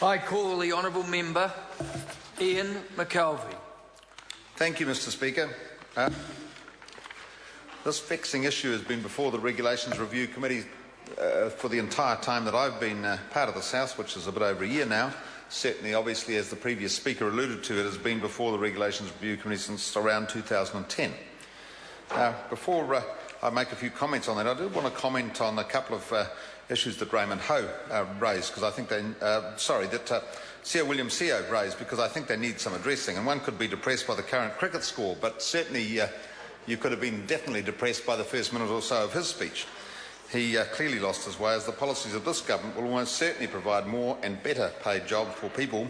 I call the honourable member Ian McKelvey. Thank you, Mr Speaker. This vexing issue has been before the Regulations Review Committee for the entire time that I've been part of this House, which is a bit over a year now. Certainly, obviously, as the previous Speaker alluded to, it has been before the Regulations Review Committee since around 2010. Before I make a few comments on that, I do want to comment on a couple of issues that Raymond Ho raised, because I think that Sir William Seo raised, because I think they need some addressing. And one could be depressed by the current cricket score, but certainly you could have been definitely depressed by the first minute or so of his speech. He clearly lost his way, as the policies of this government will almost certainly provide more and better paid jobs for people,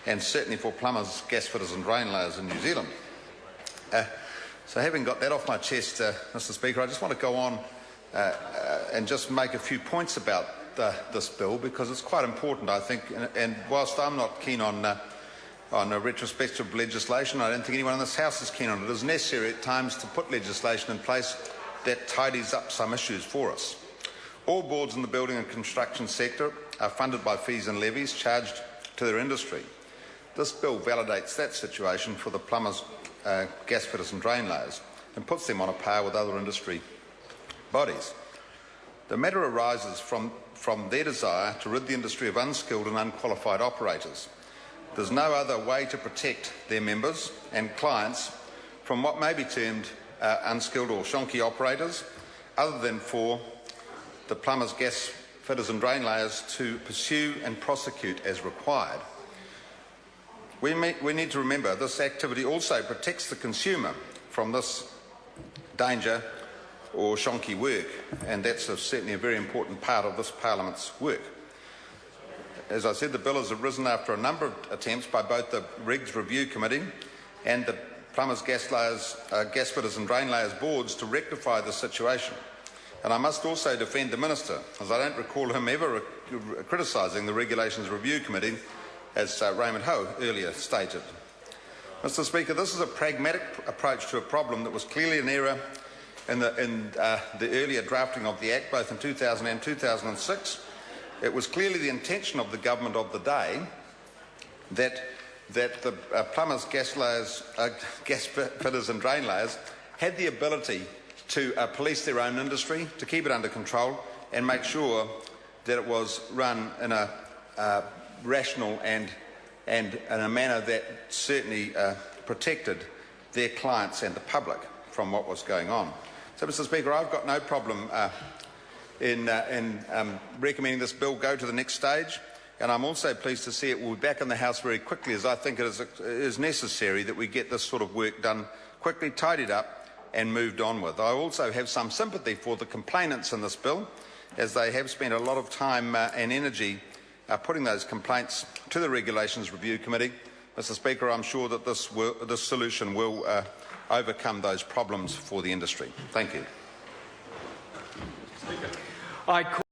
and certainly for plumbers, gasfitters and drain layers in New Zealand. So having got that off my chest, Mr Speaker, I just want to go on and just make a few points about this bill, because it's quite important, I think, and whilst I'm not keen on a retrospective legislation, I don't think anyone in this House is keen on it. It is necessary at times to put legislation in place that tidies up some issues for us. All boards in the building and construction sector are funded by fees and levies charged to their industry. This bill validates that situation for the plumbers, gasfitters and drain layers, and puts them on a par with other industry bodies. The matter arises from their desire to rid the industry of unskilled and unqualified operators. There's no other way to protect their members and clients from what may be termed unskilled or shonky operators, other than for the plumbers, gas fitters and drain layers to pursue and prosecute as required. We need to remember this activity also protects the consumer from this danger or shonky work, and that's certainly a very important part of this Parliament's work. As I said, the bill has arisen after a number of attempts by both the Regs Review Committee and the Plumbers, Gasfitters and Drain Layers boards to rectify the situation. And I must also defend the Minister, as I don't recall him ever criticising the Regulations Review Committee, as Raymond Ho earlier stated. Mr Speaker, this is a pragmatic approach to a problem that was clearly an error in the earlier drafting of the Act, both in 2000 and 2006. It was clearly the intention of the government of the day that the plumbers, gas fitters and drain layers had the ability to police their own industry, to keep it under control and make sure that it was run in a rational and in a manner that certainly protected their clients and the public from what was going on. So, Mr Speaker, I've got no problem in recommending this bill go to the next stage. And I'm also pleased to see it will be back in the House very quickly, as I think it is necessary that we get this sort of work done quickly, tidied up and moved on with. I also have some sympathy for the complainants in this bill, as they have spent a lot of time and energy putting those complaints to the Regulations Review Committee. Mr Speaker, I'm sure that this solution will overcome those problems for the industry. Thank you.